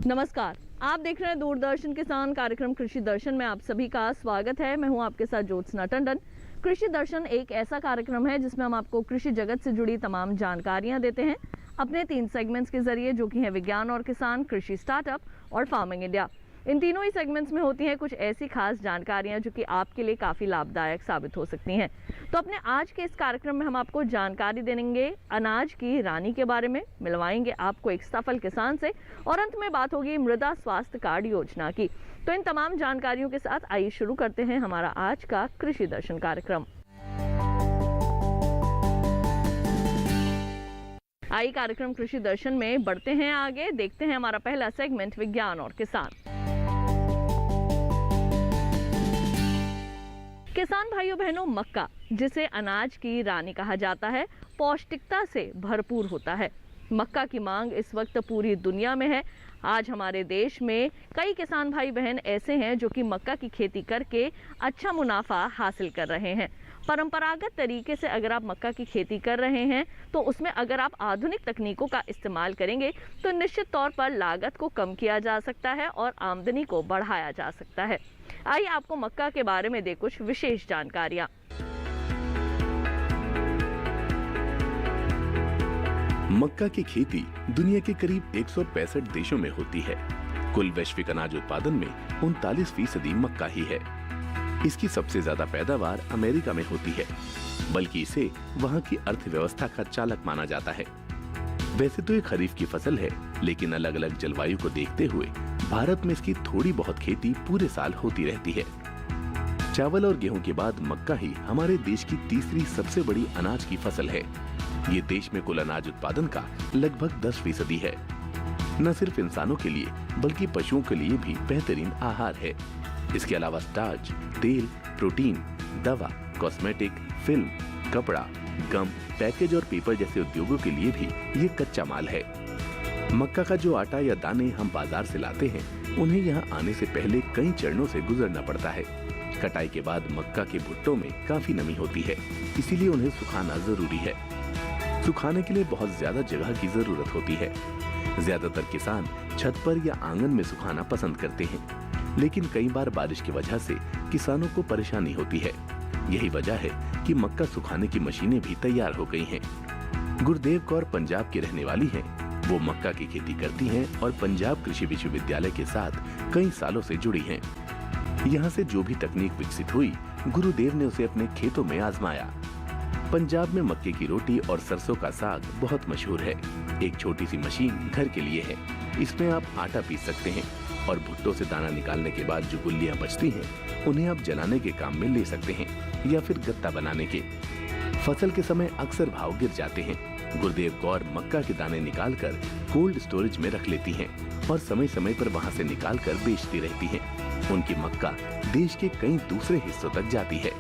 नमस्कार, आप देख रहे हैं दूरदर्शन किसान कार्यक्रम कृषि दर्शन में आप सभी का स्वागत है। मैं हूं आपके साथ ज्योत्सना टंडन। कृषि दर्शन एक ऐसा कार्यक्रम है जिसमें हम आपको कृषि जगत से जुड़ी तमाम जानकारियां देते हैं अपने 3 सेगमेंट्स के जरिए, जो कि हैं विज्ञान और किसान, कृषि स्टार्टअप और फार्मिंग इंडिया। इन तीनों ही सेगमेंट्स में होती हैं कुछ ऐसी खास जानकारियां जो कि आपके लिए काफ़ी लाभदायक साबित हो सकती हैं। तो अपने आज के इस कार्यक्रम में हम आपको जानकारी देंगे अनाज की रानी के बारे में, मिलवाएंगे आपको एक सफल किसान से और अंत में बात होगी मृदा स्वास्थ्य कार्ड योजना की। तो इन तमाम जानकारियों के साथ आइए शुरू करते हैं हमारा आज का कृषि दर्शन कार्यक्रम। आइए कार्यक्रम कृषि दर्शन में बढ़ते हैं आगे, देखते हैं हमारा पहला सेगमेंट विज्ञान और किसान। किसान भाइयों बहनों, मक्का जिसे अनाज की रानी कहा जाता है, पौष्टिकता से भरपूर होता है। मक्का की मांग इस वक्त पूरी दुनिया में है। आज हमारे देश में कई किसान भाई बहन ऐसे हैं जो कि मक्का की खेती करके अच्छा मुनाफा हासिल कर रहे हैं। परंपरागत तरीके से अगर आप मक्का की खेती कर रहे हैं तो उसमें अगर आप आधुनिक तकनीकों का इस्तेमाल करेंगे तो निश्चित तौर पर लागत को कम किया जा सकता है और आमदनी को बढ़ाया जा सकता है। आइए आपको मक्का के बारे में दे कुछ विशेष जानकारियां। मक्का की खेती दुनिया के करीब 165 देशों में होती है। कुल वैश्विक अनाज उत्पादन में 39% मक्का ही है। इसकी सबसे ज्यादा पैदावार अमेरिका में होती है, बल्कि इसे वहां की अर्थव्यवस्था का चालक माना जाता है। वैसे तो ये खरीफ की फसल है, लेकिन अलग अलग जलवायु को देखते हुए भारत में इसकी थोड़ी बहुत खेती पूरे साल होती रहती है। चावल और गेहूं के बाद मक्का ही हमारे देश की तीसरी सबसे बड़ी अनाज की फसल है। ये देश में कुल अनाज उत्पादन का लगभग 10% है। न सिर्फ इंसानों के लिए बल्कि पशुओं के लिए भी बेहतरीन आहार है। इसके अलावा स्टार्च, तेल, प्रोटीन, दवा, कॉस्मेटिक, फिल्म, कपड़ा, गम, पैकेज और पेपर जैसे उद्योगों के लिए भी ये कच्चा माल है। मक्का का जो आटा या दाने हम बाजार से लाते हैं, उन्हें यहाँ आने से पहले कई चरणों से गुजरना पड़ता है। कटाई के बाद मक्का के भुट्टों में काफी नमी होती है, इसीलिए उन्हें सुखाना जरूरी है। सुखाने के लिए बहुत ज्यादा जगह की जरूरत होती है। ज्यादातर किसान छत पर या आंगन में सुखाना पसंद करते हैं, लेकिन कई बार बारिश की वजह से किसानों को परेशानी होती है। यही वजह है कि मक्का सुखाने की मशीनें भी तैयार हो गई हैं। गुरदेव कौर पंजाब की रहने वाली हैं। वो मक्का की खेती करती हैं और पंजाब कृषि विश्वविद्यालय के साथ कई सालों से जुड़ी हैं। यहाँ से जो भी तकनीक विकसित हुई, गुरुदेव ने उसे अपने खेतों में आजमाया। पंजाब में मक्के की रोटी और सरसों का साग बहुत मशहूर है। एक छोटी सी मशीन घर के लिए है। इसमें आप आटा पीस सकते हैं और भुट्टों से दाना निकालने के बाद जो गुल्लियां बचती हैं, उन्हें आप जलाने के काम में ले सकते हैं या फिर गत्ता बनाने के। फसल के समय अक्सर भाव गिर जाते हैं। गुरदेव कौर मक्का के दाने निकालकर कोल्ड स्टोरेज में रख लेती हैं और समय समय पर वहां से निकालकर बेचती रहती हैं। उनकी मक्का देश के कई दूसरे हिस्सों तक जाती है।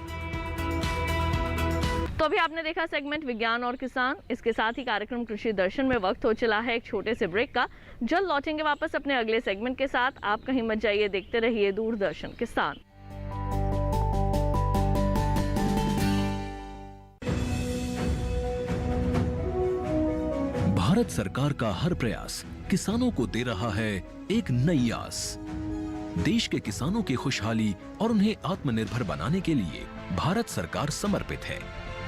तो अभी आपने देखा सेगमेंट विज्ञान और किसान। इसके साथ ही कार्यक्रम कृषि दर्शन में वक्त हो चला है एक छोटे से ब्रेक का। जल्द लौटेंगे वापस अपने अगले सेगमेंट के साथ। आप कहीं मत जाइए, देखते रहिए दूरदर्शन किसान। भारत सरकार का हर प्रयास किसानों को दे रहा है एक नई आस। देश के किसानों की खुशहाली और उन्हें आत्मनिर्भर बनाने के लिए भारत सरकार समर्पित है।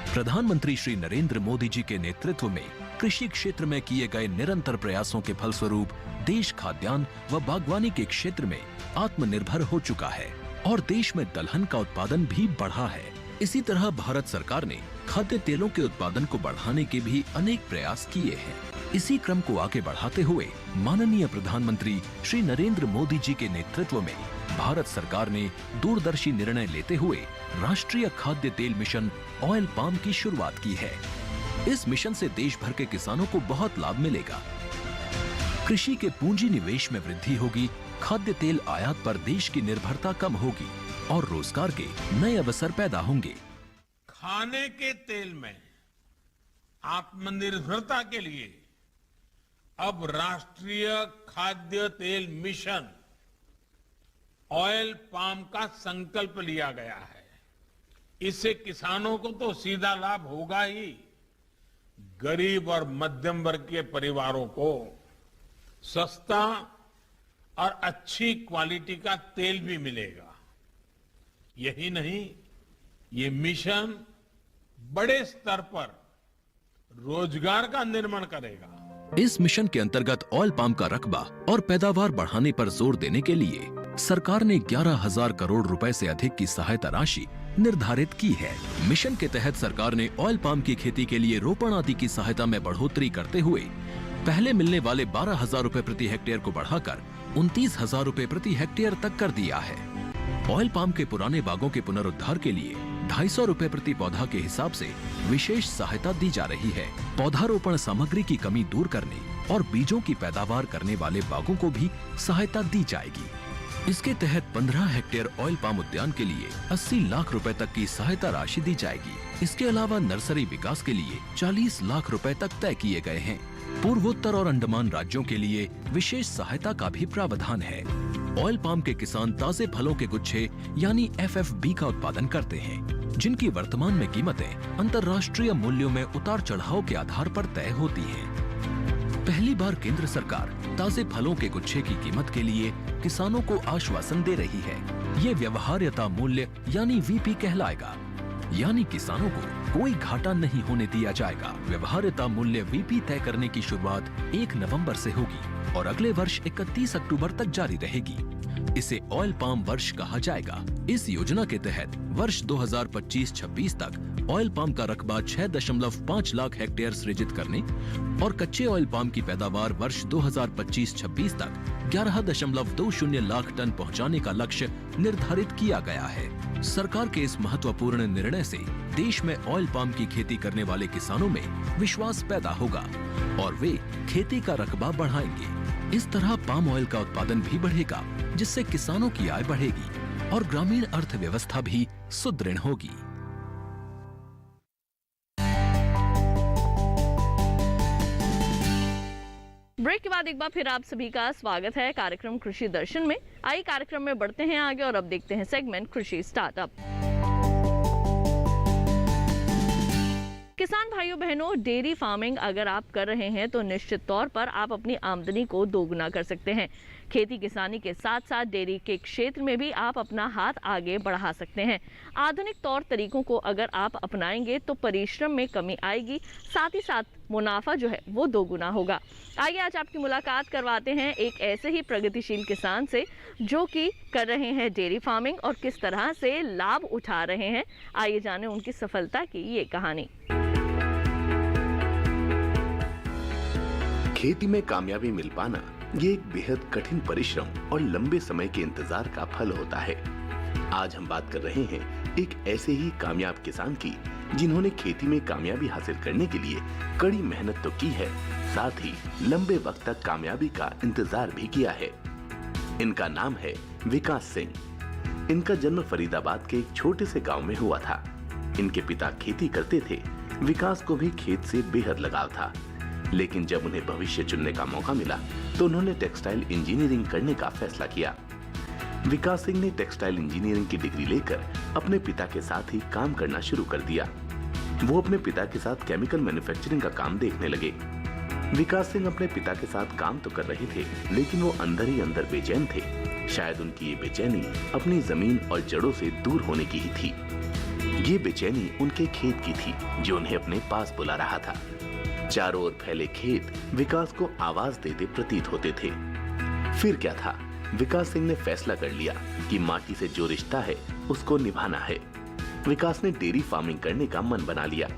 प्रधानमंत्री श्री नरेंद्र मोदी जी के नेतृत्व में कृषि क्षेत्र में किए गए निरंतर प्रयासों के फलस्वरूप देश खाद्यान्न व बागवानी के क्षेत्र में आत्मनिर्भर हो चुका है और देश में दलहन का उत्पादन भी बढ़ा है। इसी तरह भारत सरकार ने खाद्य तेलों के उत्पादन को बढ़ाने के भी अनेक प्रयास किए हैं। इसी क्रम को आगे बढ़ाते हुए माननीय प्रधानमंत्री श्री नरेंद्र मोदी जी के नेतृत्व में भारत सरकार ने दूरदर्शी निर्णय लेते हुए राष्ट्रीय खाद्य तेल मिशन ऑयल पाम की शुरुआत की है। इस मिशन से देश भर के किसानों को बहुत लाभ मिलेगा। कृषि के पूंजी निवेश में वृद्धि होगी, खाद्य तेल आयात पर देश की निर्भरता कम होगी और रोजगार के नए अवसर पैदा होंगे। खाने के तेल में आत्मनिर्भरता के लिए अब राष्ट्रीय खाद्य तेल मिशन ऑयल पाम का संकल्प लिया गया है। इससे किसानों को तो सीधा लाभ होगा ही, गरीब और मध्यम वर्ग के परिवारों को सस्ता और अच्छी क्वालिटी का तेल भी मिलेगा। यही नहीं, ये मिशन बड़े स्तर पर रोजगार का निर्माण करेगा। इस मिशन के अंतर्गत ऑयल पाम का रकबा और पैदावार बढ़ाने पर जोर देने के लिए सरकार ने 11,000 करोड़ रुपए से अधिक की सहायता राशि निर्धारित की है। मिशन के तहत सरकार ने ऑयल पाम की खेती के लिए रोपण आदि की सहायता में बढ़ोतरी करते हुए पहले मिलने वाले 12,000 रुपए प्रति हेक्टेयर को बढ़ाकर 29,000 रुपए प्रति हेक्टेयर तक कर दिया है। ऑयल पाम के पुराने बागों के पुनरुद्धार के लिए 250 रुपए प्रति पौधा के हिसाब से विशेष सहायता दी जा रही है। पौधारोपण सामग्री की कमी दूर करने और बीजों की पैदावार करने वाले बागों को भी सहायता दी जाएगी। इसके तहत 15 हेक्टेयर ऑयल पाम उद्यान के लिए 80 लाख रुपए तक की सहायता राशि दी जाएगी। इसके अलावा नर्सरी विकास के लिए 40 लाख रुपए तक तय किए गए हैं। पूर्वोत्तर और अंडमान राज्यों के लिए विशेष सहायता का भी प्रावधान है। ऑयल पाम के किसान ताजे फलों के गुच्छे यानी FFB का उत्पादन करते हैं, जिनकी वर्तमान में कीमतें अंतर्राष्ट्रीय मूल्यों में उतार चढ़ाव के आधार पर तय होती हैं। पहली बार केंद्र सरकार ताजे फलों के गुच्छे की कीमत के लिए किसानों को आश्वासन दे रही है। ये व्यवहार्यता मूल्य यानी VP कहलाएगा, यानी किसानों को कोई घाटा नहीं होने दिया जाएगा। व्यवहार्यता मूल्य VP तय करने की शुरुआत 1 नवंबर से होगी और अगले वर्ष 31 अक्टूबर तक जारी रहेगी। इसे ऑयल पाम वर्ष कहा जाएगा। इस योजना के तहत वर्ष 2025-26 तक ऑयल पाम का रकबा 6.5 लाख हेक्टेयर सृजित करने और कच्चे ऑयल पाम की पैदावार वर्ष 2025-26 तक 11.20 लाख टन पहुंचाने का लक्ष्य निर्धारित किया गया है। सरकार के इस महत्वपूर्ण निर्णय से देश में ऑयल पाम की खेती करने वाले किसानों में विश्वास पैदा होगा और वे खेती का रकबा बढ़ाएंगे। इस तरह पाम ऑयल का उत्पादन भी बढ़ेगा, जिससे किसानों की आय बढ़ेगी और ग्रामीण अर्थव्यवस्था भी सुदृढ़ होगी। ब्रेक के बाद एक बार फिर आप सभी का स्वागत है कार्यक्रम कृषि दर्शन में। आइए कार्यक्रम में बढ़ते हैं आगे और अब देखते हैं सेगमेंट कृषि स्टार्टअप। किसान भाइयों बहनों, डेयरी फार्मिंग अगर आप कर रहे हैं तो निश्चित तौर पर आप अपनी आमदनी को दोगुना कर सकते हैं। खेती किसानी के साथ साथ डेयरी के क्षेत्र में भी आप अपना हाथ आगे बढ़ा सकते हैं। आधुनिक तौर तरीकों को अगर आप अपनाएंगे तो परिश्रम में कमी आएगी, साथ ही साथ मुनाफा जो है वो दोगुना होगा। आइए आज आपकी मुलाकात करवाते हैं एक ऐसे ही प्रगतिशील किसान से जो कि कर रहे हैं डेयरी फार्मिंग और किस तरह से लाभ उठा रहे हैं। आइए जानें उनकी सफलता की ये कहानी। खेती में कामयाबी मिल पाना ये एक बेहद कठिन परिश्रम और लंबे समय के इंतजार का फल होता है। आज हम बात कर रहे हैं एक ऐसे ही कामयाब किसान की जिन्होंने खेती में कामयाबी हासिल करने के लिए कड़ी मेहनत तो की है, साथ ही लंबे वक्त तक कामयाबी का इंतजार भी किया है। इनका नाम है विकास सिंह। इनका जन्म फरीदाबाद के एक छोटे से गांव में हुआ था। इनके पिता खेती करते थे। विकास को भी खेत से बेहद लगाव था, लेकिन जब उन्हें भविष्य चुनने का मौका मिला तो उन्होंने टेक्सटाइल इंजीनियरिंग करने का फैसला किया। विकास सिंह ने टेक्सटाइल इंजीनियरिंग की डिग्री लेकर अपने पिता के साथ ही काम करना शुरू कर दिया। वो अपने पिता के साथ केमिकल मैन्युफैक्चरिंग का काम देखने लगे। विकास सिंह अपने पिता के साथ काम तो कर रहे थे, लेकिन वो अंदर ही अंदर बेचैन थे। शायद उनकी ये बेचैनी अपनी जमीन और जड़ों से दूर होने की ही थी। ये बेचैनी उनके खेत की थी जो उन्हें अपने पास बुला रहा था। चारों ओर फैले खेत विकास को आवाज देते प्रतीत होते थे। फिर क्या था, विकास सिंह ने फैसला कर लिया कि माटी से जो रिश्ता है उसको निभाना है। विकास ने डेयरी फार्मिंग करने का मन बना लिया।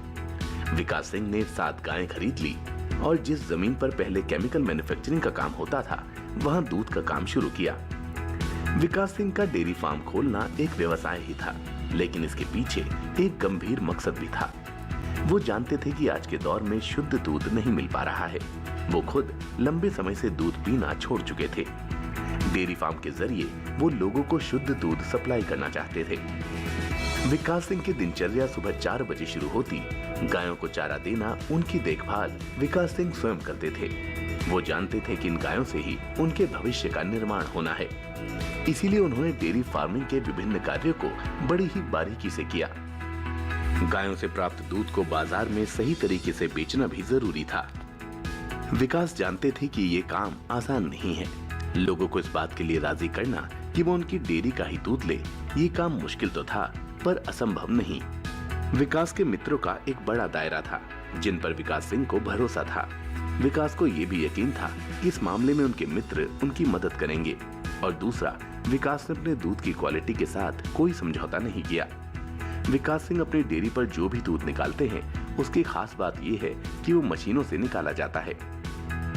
विकास सिंह ने 7 गायें खरीद ली और जिस जमीन पर पहले केमिकल मैन्युफैक्चरिंग का काम होता था वहां दूध का काम शुरू किया। विकास सिंह का डेयरी फार्म खोलना एक व्यवसाय ही था, लेकिन इसके पीछे एक गंभीर मकसद भी था। वो जानते थे कि आज के दौर में शुद्ध दूध नहीं मिल पा रहा है। वो खुद लंबे समय से दूध पीना छोड़ चुके थे। डेयरी फार्म के जरिए वो लोगों को शुद्ध दूध सप्लाई करना चाहते थे। विकास सिंह की दिनचर्या सुबह 4 बजे शुरू होती। गायों को चारा देना, उनकी देखभाल विकास सिंह स्वयं करते थे। वो जानते थे कि इन गायों से ही उनके भविष्य का निर्माण होना है। इसीलिए उन्होंने डेयरी फार्मिंग के विभिन्न कार्यों को बड़ी ही बारीकी से किया। गायों से प्राप्त दूध को बाजार में सही तरीके से बेचना भी जरूरी था। विकास जानते थे कि ये काम आसान नहीं है, लोगों को इस बात के लिए राजी करना कि वो उनकी डेयरी का ही दूध ले, ये काम मुश्किल तो था पर असंभव नहीं। विकास के मित्रों का एक बड़ा दायरा था जिन पर विकास सिंह को भरोसा था। विकास को ये भी यकीन था कि इस मामले में उनके मित्र उनकी मदद करेंगे। और दूसरा, विकास ने अपने दूध की क्वालिटी के साथ कोई समझौता नहीं किया। विकास सिंह अपनी डेयरी पर जो भी दूध निकालते हैं उसकी खास बात यह है कि वो मशीनों से निकाला जाता है।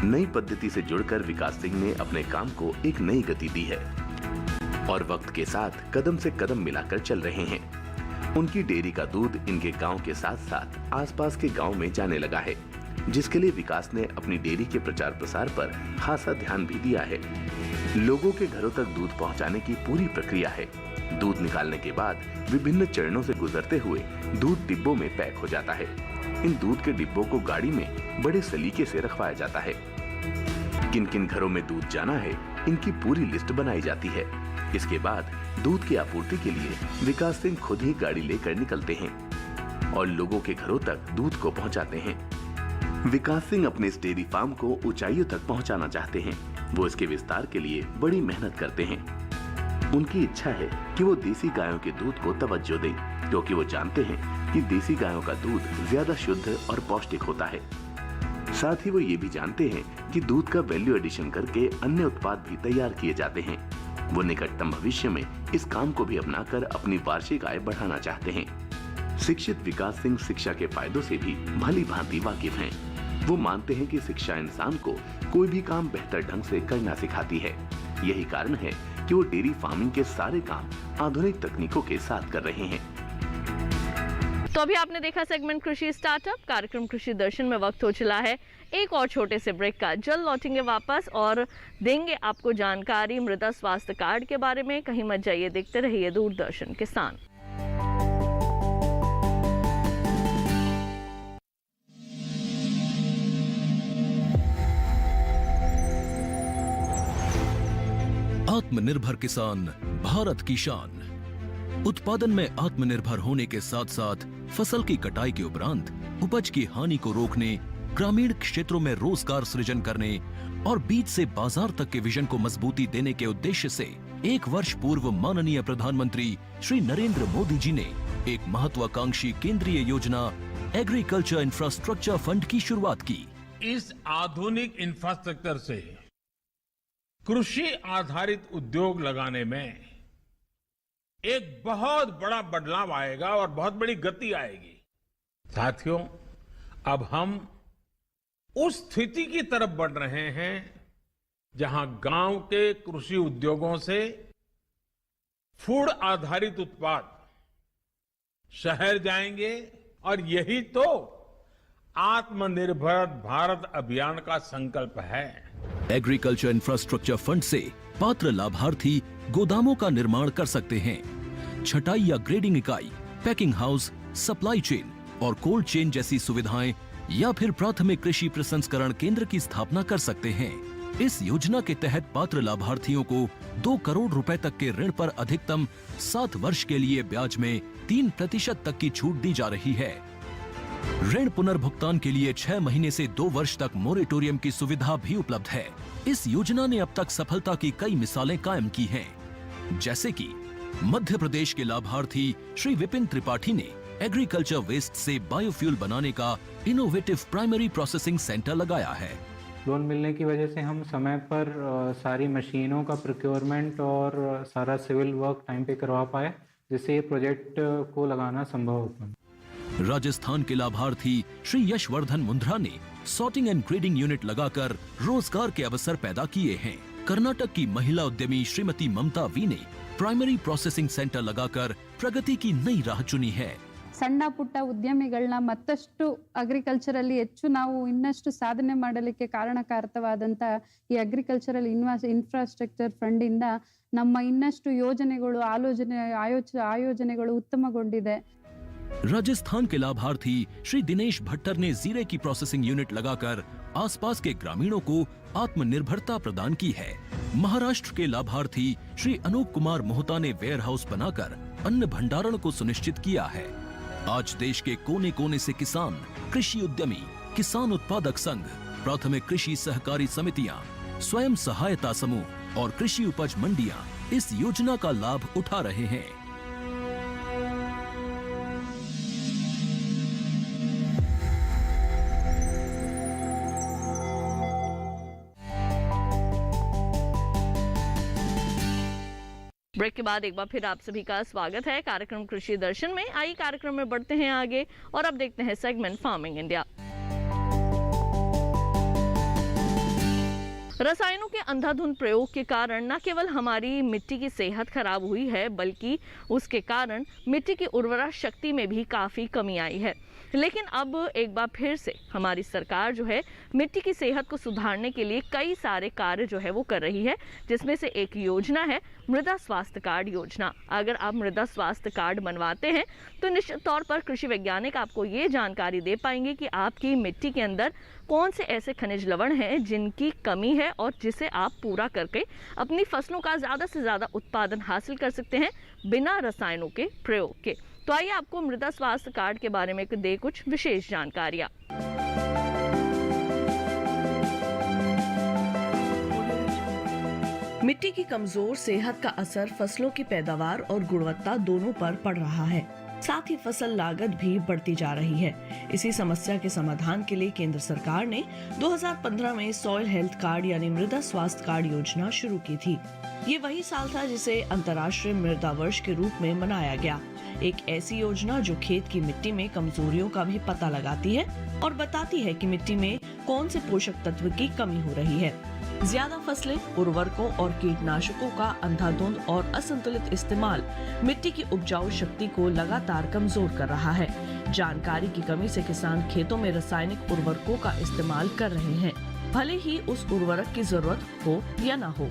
नई पद्धति से जुड़कर विकास सिंह ने अपने काम को एक नई गति दी है और वक्त के साथ कदम से कदम मिलाकर चल रहे हैं। उनकी डेयरी का दूध इनके गांव के साथ साथ आसपास के गांव में जाने लगा है, जिसके लिए विकास ने अपनी डेयरी के प्रचार प्रसार पर खासा ध्यान भी दिया है। लोगों के घरों तक दूध पहुंचाने की पूरी प्रक्रिया है। दूध निकालने के बाद विभिन्न चरणों से गुजरते हुए दूध डिब्बों में पैक हो जाता है। इन दूध के डिब्बों को गाड़ी में बड़े सलीके से रखवाया जाता है। किन किन घरों में दूध जाना है, इनकी पूरी लिस्ट बनाई जाती है। इसके बाद दूध की आपूर्ति के लिए विकास सिंह खुद ही गाड़ी लेकर निकलते हैं और लोगों के घरों तक दूध को पहुंचाते हैं। विकास सिंह अपने इस डेयरी फार्म को ऊंचाइयों तक पहुंचाना चाहते हैं। वो इसके विस्तार के लिए बड़ी मेहनत करते हैं। उनकी इच्छा है कि वो देसी गायों के दूध को तवज्जो दें, क्योंकि वो जानते हैं कि देसी गायों का दूध ज्यादा शुद्ध और पौष्टिक होता है। साथ ही वो ये भी जानते हैं कि दूध का वैल्यू एडिशन करके अन्य उत्पाद भी तैयार किए जाते हैं। वो निकटतम भविष्य में इस काम को भी अपनाकर अपनी वार्षिक आय बढ़ाना चाहते हैं। शिक्षित विकास सिंह शिक्षा के फायदों से भी भली भांति वाकिफ हैं। वो मानते हैं कि शिक्षा इंसान को कोई भी काम बेहतर ढंग से करना सिखाती है। यही कारण है कि वो डेयरी फार्मिंग के सारे काम आधुनिक तकनीकों के साथ कर रहे हैं। तो अभी आपने देखा सेगमेंट कृषि स्टार्टअप। कार्यक्रम कृषि दर्शन में वक्त हो चला है एक और छोटे से ब्रेक का। जल्द लौटेंगे वापस और देंगे आपको जानकारी मृदा स्वास्थ्य कार्ड के बारे में। कहीं मत जाइए, देखते रहिए दूरदर्शन किसान। आत्मनिर्भर किसान भारत की शान। उत्पादन में आत्मनिर्भर होने के साथ साथ फसल की कटाई के उपरांत उपज की हानि को रोकने, ग्रामीण क्षेत्रों में रोजगार सृजन करने और बीज से बाजार तक के विजन को मजबूती देने के उद्देश्य से 1 वर्ष पूर्व माननीय प्रधानमंत्री श्री नरेंद्र मोदी जी ने एक महत्वाकांक्षी केंद्रीय योजना एग्रीकल्चर इंफ्रास्ट्रक्चर फंड की शुरुआत की। इस आधुनिक इंफ्रास्ट्रक्चर से कृषि आधारित उद्योग लगाने में एक बहुत बड़ा बदलाव आएगा और बहुत बड़ी गति आएगी। साथियों, अब हम उस स्थिति की तरफ बढ़ रहे हैं जहां गांव के कृषि उद्योगों से फूड आधारित उत्पाद शहर जाएंगे और यही तो आत्मनिर्भर भारत अभियान का संकल्प है। एग्रीकल्चर इंफ्रास्ट्रक्चर फंड से पात्र लाभार्थी गोदामों का निर्माण कर सकते हैं, छटाई या ग्रेडिंग इकाई, पैकिंग हाउस, सप्लाई चेन और कोल्ड चेन जैसी सुविधाएं या फिर प्राथमिक कृषि प्रसंस्करण केंद्र की स्थापना कर सकते हैं। इस योजना के तहत पात्र लाभार्थियों को 2 करोड़ रुपए तक के ऋण पर अधिकतम 7 वर्ष के लिए ब्याज में 3% तक की छूट दी जा रही है। ऋण पुनर्भुगतान के लिए 6 महीने से 2 वर्ष तक मोरेटोरियम की सुविधा भी उपलब्ध है। इस योजना ने अब तक सफलता की कई मिसालें कायम की हैं, जैसे कि मध्य प्रदेश के लाभार्थी श्री विपिन त्रिपाठी ने एग्रीकल्चर वेस्ट से बायोफ्यूल बनाने का इनोवेटिव प्राइमरी प्रोसेसिंग सेंटर लगाया है। लोन मिलने की वजह से हम समय पर सारी मशीनों का प्रोक्योरमेंट और सारा सिविल वर्क टाइम पे करवा पाए, जिससे ये प्रोजेक्ट को लगाना संभव हो पाया। राजस्थान के लाभार्थी श्री यशवर्धन मुंद्रा ने सॉर्टिंग एंड ग्रेडिंग यूनिट लगाकर रोजगार के अवसर पैदा किए हैं। कर्नाटक की महिला उद्यमी श्रीमती ममता वी ने प्राइमरी प्रोसेसिंग सेंटर लगाकर प्रगति की नई राह चुनी है। ಸಣ್ಣ ಪುಟ್ಟ ಉದ್ಯಮಿಗಳನ್ನ ಮತ್ತಷ್ಟು ಅಗ್ರಿಕಲ್ಚರಲ್ಲಿ ಹೆಚ್ಚು ನಾವು ಇನ್ನಷ್ಟು ಸಾಧನೆ ಮಾಡಲಿಕ್ಕೆ ಕಾರಣಕಾರಕವಾದಂತ ಈ ಅಗ್ರಿಕಲ್ಚರಲ್ ಇನ್ಫ್ರಾಸ್ಟ್ರಕ್ಚರ್ ಫಂಡ್ ಇಂದ ನಮ್ಮ ಇನ್ನಷ್ಟು ಯೋಜನೆಗಳು ಆಯೋಜನೆಗಳು ಉತ್ತಮಗೊಂಡಿದೆ। राजस्थान के लाभार्थी श्री दिनेश भट्टर ने जीरे की प्रोसेसिंग यूनिट लगाकर आसपास के ग्रामीणों को आत्मनिर्भरता प्रदान की है। महाराष्ट्र के लाभार्थी श्री अनूप कुमार मोहता ने वेयर हाउस बनाकर अन्न भंडारण को सुनिश्चित किया है। आज देश के कोने कोने से किसान, कृषि उद्यमी, किसान उत्पादक संघ, प्राथमिक कृषि सहकारी समितियां, स्वयं सहायता समूह और कृषि उपज मंडियां इस योजना का लाभ उठा रहे हैं। ब्रेक के बाद एक बार फिर आप सभी का स्वागत है कार्यक्रम कृषि दर्शन में। आइए कार्यक्रम में बढ़ते हैं आगे और अब देखते हैं सेगमेंट फार्मिंग इंडिया। रसायनों के अंधाधुंध प्रयोग के कारण न केवल हमारी मिट्टी की सेहत खराब हुई है, बल्कि उसके कारण मिट्टी की उर्वरा शक्ति में भी काफ़ी कमी आई है। लेकिन अब एक बार फिर से हमारी सरकार जो है मिट्टी की सेहत को सुधारने के लिए कई सारे कार्य जो है वो कर रही है, जिसमें से एक योजना है मृदा स्वास्थ्य कार्ड योजना। अगर आप मृदा स्वास्थ्य कार्ड बनवाते हैं तो निश्चित तौर पर कृषि वैज्ञानिक आपको ये जानकारी दे पाएंगे कि आपकी मिट्टी के अंदर कौन से ऐसे खनिज लवण हैं जिनकी कमी है और जिसे आप पूरा करके अपनी फसलों का ज़्यादा से ज़्यादा उत्पादन हासिल कर सकते हैं बिना रसायनों के प्रयोग के। तो आइए आपको मृदा स्वास्थ्य कार्ड के बारे में दे कुछ विशेष जानकारियाँ। मिट्टी की कमजोर सेहत का असर फसलों की पैदावार और गुणवत्ता दोनों पर पड़ रहा है। साथ ही फसल लागत भी बढ़ती जा रही है। इसी समस्या के समाधान के लिए केंद्र सरकार ने 2015 में सॉइल हेल्थ कार्ड यानी मृदा स्वास्थ्य कार्ड योजना शुरू की थी। ये वही साल था जिसे अंतर्राष्ट्रीय मृदा वर्ष के रूप में मनाया गया। एक ऐसी योजना जो खेत की मिट्टी में कमजोरियों का भी पता लगाती है और बताती है कि मिट्टी में कौन से पोषक तत्व की कमी हो रही है। ज्यादा फसलें, उर्वरकों और कीटनाशकों का अंधाधुंध और असंतुलित इस्तेमाल मिट्टी की उपजाऊ शक्ति को लगातार कमजोर कर रहा है। जानकारी की कमी से किसान खेतों में रासायनिक उर्वरकों का इस्तेमाल कर रहे हैं, भले ही उस उर्वरक की जरूरत हो या न हो।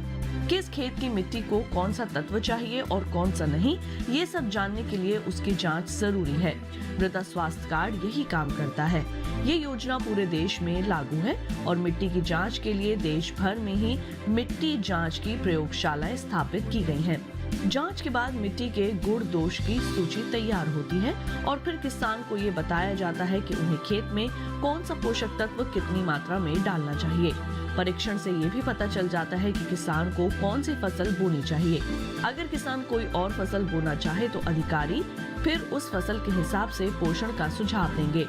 किस खेत की मिट्टी को कौन सा तत्व चाहिए और कौन सा नहीं, ये सब जानने के लिए उसकी जांच जरूरी है। मृदा स्वास्थ्य कार्ड यही काम करता है। ये योजना पूरे देश में लागू है और मिट्टी की जांच के लिए देश भर में ही मिट्टी जांच की प्रयोगशालाएं स्थापित की गई हैं। जांच के बाद मिट्टी के गुण दोष की सूची तैयार होती है और फिर किसान को ये बताया जाता है कि उन्हें खेत में कौन सा पोषक तत्व कितनी मात्रा में डालना चाहिए। परीक्षण से ये भी पता चल जाता है कि किसान को कौन सी फसल बोनी चाहिए। अगर किसान कोई और फसल बोना चाहे तो अधिकारी फिर उस फसल के हिसाब से पोषण का सुझाव देंगे।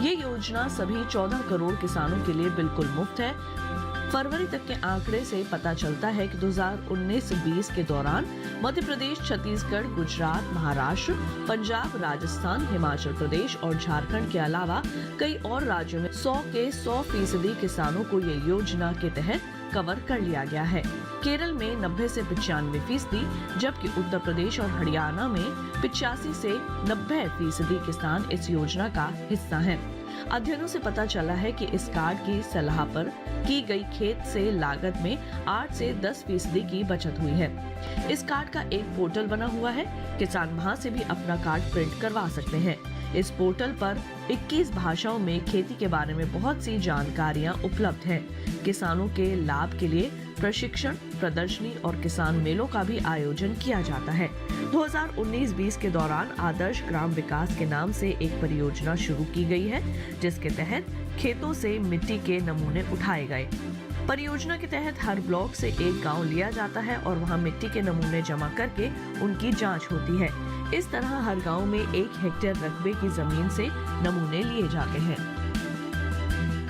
ये योजना सभी 14 करोड़ किसानों के लिए बिल्कुल मुफ्त है। फरवरी तक के आंकड़े से पता चलता है कि 2019-20 के दौरान मध्य प्रदेश, छत्तीसगढ़, गुजरात, महाराष्ट्र, पंजाब, राजस्थान, हिमाचल प्रदेश और झारखंड के अलावा कई और राज्यों में 100 के 100% किसानों को ये योजना के तहत कवर कर लिया गया है। केरल में 90 से 95%, जबकि उत्तर प्रदेश और हरियाणा में 85 से 90% किसान इस योजना का हिस्सा हैं। अध्ययनों से पता चला है कि इस कार्ड की सलाह पर की गई खेत से लागत में 8 से 10% की बचत हुई है। इस कार्ड का एक पोर्टल बना हुआ है। किसान वहां से भी अपना कार्ड प्रिंट करवा सकते हैं। इस पोर्टल पर 21 भाषाओं में खेती के बारे में बहुत सी जानकारियां उपलब्ध हैं। किसानों के लाभ के लिए प्रशिक्षण, प्रदर्शनी और किसान मेलों का भी आयोजन किया जाता है। 2019-20 के दौरान आदर्श ग्राम विकास के नाम से एक परियोजना शुरू की गई है, जिसके तहत खेतों से मिट्टी के नमूने उठाए गए। परियोजना के तहत हर ब्लॉक से एक गांव लिया जाता है और वहां मिट्टी के नमूने जमा करके उनकी जांच होती है। इस तरह हर गांव में 1 हेक्टेयर रकबे की जमीन से नमूने लिए जाते हैं।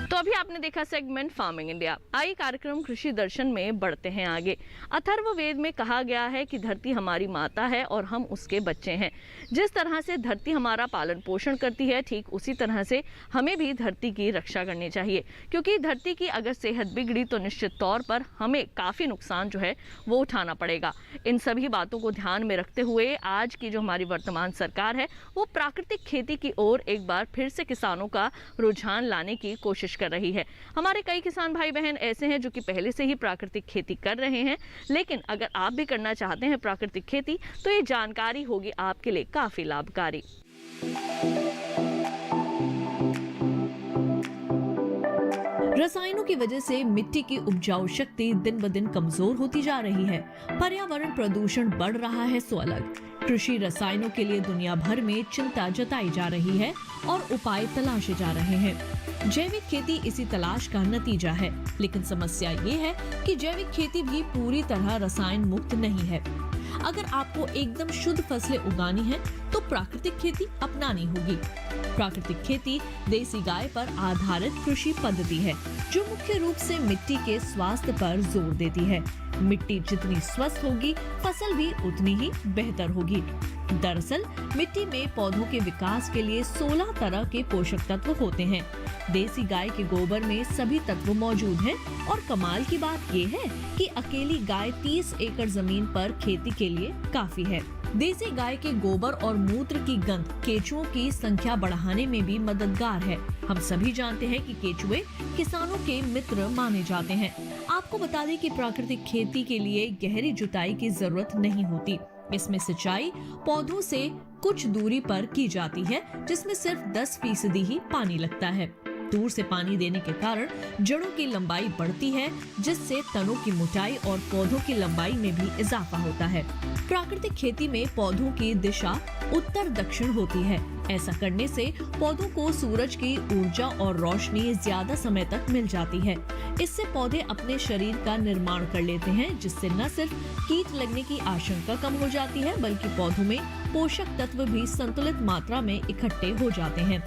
तो अभी आपने देखा सेगमेंट फार्मिंग इंडिया। आइए कार्यक्रम कृषि दर्शन में बढ़ते हैं आगे। अथर्ववेद में कहा गया है कि धरती हमारी माता है और हम उसके बच्चे हैं। जिस तरह से धरती हमारा पालन पोषण करती है, ठीक उसी तरह से हमें भी धरती की रक्षा करनी चाहिए, क्योंकि धरती की अगर सेहत बिगड़ी तो निश्चित तौर पर हमें काफ़ी नुकसान जो है वो उठाना पड़ेगा। इन सभी बातों को ध्यान में रखते हुए आज की जो हमारी वर्तमान सरकार है वो प्राकृतिक खेती की ओर एक बार फिर से किसानों का रुझान लाने की कोशिश कर रही है। हमारे कई किसान भाई बहन ऐसे हैं जो कि पहले से ही प्राकृतिक खेती कर रहे हैं, लेकिन अगर आप भी करना चाहते हैं प्राकृतिक खेती तो ये जानकारी होगी आपके लिए काफी लाभकारी। रसायनों की वजह से मिट्टी की उपजाऊ शक्ति दिन ब दिन कमजोर होती जा रही है। पर्यावरण प्रदूषण बढ़ रहा है सो अलग, कृषि रसायनों के लिए दुनिया भर में चिंता जताई जा रही है और उपाय तलाशे जा रहे हैं। जैविक खेती इसी तलाश का नतीजा है, लेकिन समस्या ये है कि जैविक खेती भी पूरी तरह रसायन मुक्त नहीं है। अगर आपको एकदम शुद्ध फसलें उगानी है तो प्राकृतिक खेती अपनानी होगी। प्राकृतिक खेती देसी गाय पर आधारित कृषि पद्धति है जो मुख्य रूप से मिट्टी के स्वास्थ्य पर जोर देती है। मिट्टी जितनी स्वस्थ होगी, फसल भी उतनी ही बेहतर होगी। दरअसल मिट्टी में पौधों के विकास के लिए 16 तरह के पोषक तत्व होते हैं। देसी गाय के गोबर में सभी तत्व मौजूद हैं और कमाल की बात ये है कि अकेली गाय 30 एकड़ जमीन पर खेती के लिए काफी है। देसी गाय के गोबर और मूत्र की गंध केचुओं की संख्या बढ़ाने में भी मददगार है। हम सभी जानते हैं कि केचुए किसानों के मित्र माने जाते हैं। आपको बता दें कि प्राकृतिक खेती के लिए गहरी जुताई की जरूरत नहीं होती। इसमें सिंचाई पौधों से कुछ दूरी पर की जाती है, जिसमें सिर्फ 10% ही पानी लगता है। दूर से पानी देने के कारण जड़ों की लंबाई बढ़ती है, जिससे तनों की मोटाई और पौधों की लंबाई में भी इजाफा होता है। प्राकृतिक खेती में पौधों की दिशा उत्तर दक्षिण होती है। ऐसा करने से पौधों को सूरज की ऊर्जा और रोशनी ज्यादा समय तक मिल जाती है। इससे पौधे अपने शरीर का निर्माण कर लेते हैं, जिससे न सिर्फ कीट लगने की आशंका कम हो जाती है, बल्कि पौधों में पोषक तत्व भी संतुलित मात्रा में इकट्ठे हो जाते हैं।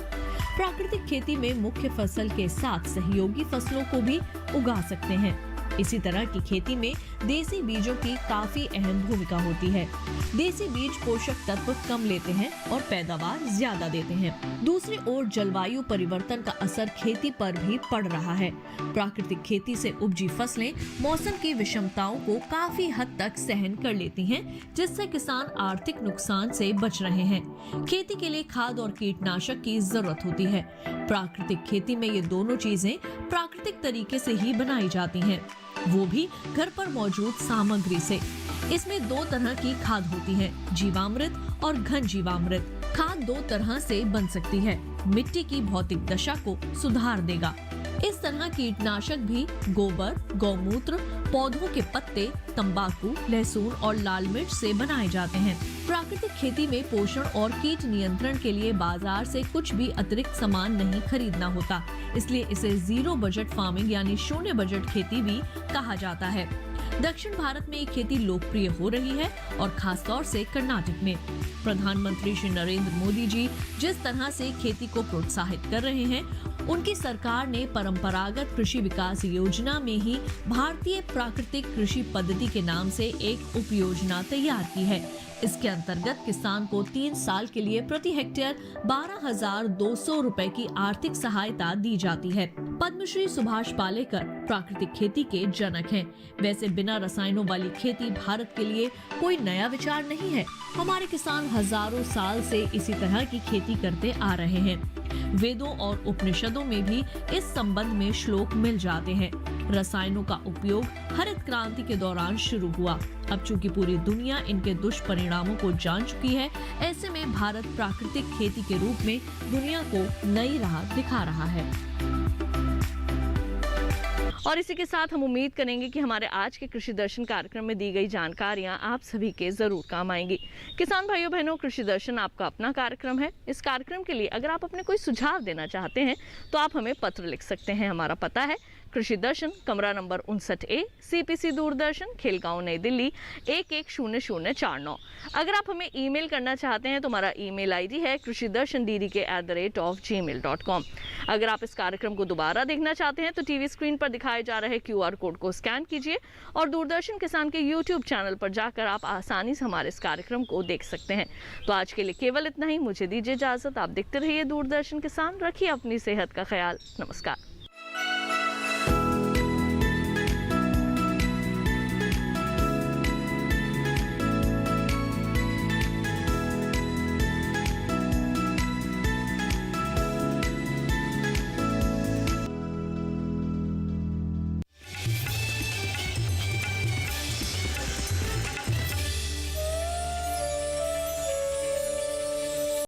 प्राकृतिक खेती में मुख्य फसल के साथ सहयोगी फसलों को भी उगा सकते हैं। इसी तरह की खेती में देसी बीजों की काफी अहम भूमिका होती है। देसी बीज पोषक तत्व कम लेते हैं और पैदावार ज्यादा देते हैं। दूसरी ओर जलवायु परिवर्तन का असर खेती पर भी पड़ रहा है। प्राकृतिक खेती से उपजी फसलें मौसम की विषमताओं को काफी हद तक सहन कर लेती हैं, जिससे किसान आर्थिक नुकसान से बच रहे हैं। खेती के लिए खाद और कीटनाशक की जरूरत होती है। प्राकृतिक खेती में ये दोनों चीजें प्राकृतिक तरीके से ही बनाई जाती हैं, वो भी घर पर मौजूद सामग्री से। इसमें 2 तरह की खाद होती है, जीवामृत और घन जीवामृत। खाद 2 तरह से बन सकती है। मिट्टी की भौतिक दशा को सुधार देगा। इस तरह कीटनाशक भी गोबर, गौमूत्र, पौधों के पत्ते, तंबाकू, लहसुन और लाल मिर्च से बनाए जाते हैं। प्राकृतिक खेती में पोषण और कीट नियंत्रण के लिए बाजार से कुछ भी अतिरिक्त सामान नहीं खरीदना होता, इसलिए इसे जीरो बजट फार्मिंग यानी शून्य बजट खेती भी कहा जाता है। दक्षिण भारत में ये खेती लोकप्रिय हो रही है और खास तौर से कर्नाटक में। प्रधानमंत्री श्री नरेंद्र मोदी जी जिस तरह से खेती को प्रोत्साहित कर रहे हैं, उनकी सरकार ने परंपरागत कृषि विकास योजना में ही भारतीय प्राकृतिक कृषि पद्धति के नाम से एक उप योजना तैयार की है। इसके अंतर्गत किसान को 3 साल के लिए प्रति हेक्टेयर 12,200 रुपए की आर्थिक सहायता दी जाती है। पद्मश्री सुभाष पालेकर प्राकृतिक खेती के जनक हैं। वैसे बिना रसायनों वाली खेती भारत के लिए कोई नया विचार नहीं है। हमारे किसान हजारों साल से इसी तरह की खेती करते आ रहे हैं। वेदों और उपनिषदों में भी इस संबंध में श्लोक मिल जाते हैं। रसायनों का उपयोग हरित क्रांति के दौरान शुरू हुआ। अब चूंकि पूरी दुनिया इनके दुष्परिणामों को जान चुकी है, ऐसे में भारत प्राकृतिक खेती के रूप में दुनिया को नई राह दिखा रहा है। और इसी के साथ हम उम्मीद करेंगे कि हमारे आज के कृषि दर्शन कार्यक्रम में दी गई जानकारियां आप सभी के जरूर काम आएंगी। किसान भाइयों बहनों, कृषि दर्शन आपका अपना कार्यक्रम है। इस कार्यक्रम के लिए अगर आप अपने कोई सुझाव देना चाहते हैं तो आप हमें पत्र लिख सकते हैं। हमारा पता है कृषि दर्शन, कमरा number 59A, CPC Doordarshan, Khelgaon, नई दिल्ली 110049। अगर आप हमें ईमेल करना चाहते हैं तो हमारा ईमेल ID है krishidarshanddd@gmail.com। अगर आप इस कार्यक्रम को दोबारा देखना चाहते हैं तो टीवी स्क्रीन पर दिखाए जा रहे QR कोड को स्कैन कीजिए और दूरदर्शन किसान के YouTube चैनल पर जाकर आप आसानी से हमारे इस कार्यक्रम को देख सकते हैं। तो आज के लिए केवल इतना ही। मुझे दीजिए इजाजत। आप देखते रहिए दूरदर्शन किसान। रखिए अपनी सेहत का ख्याल। नमस्कार।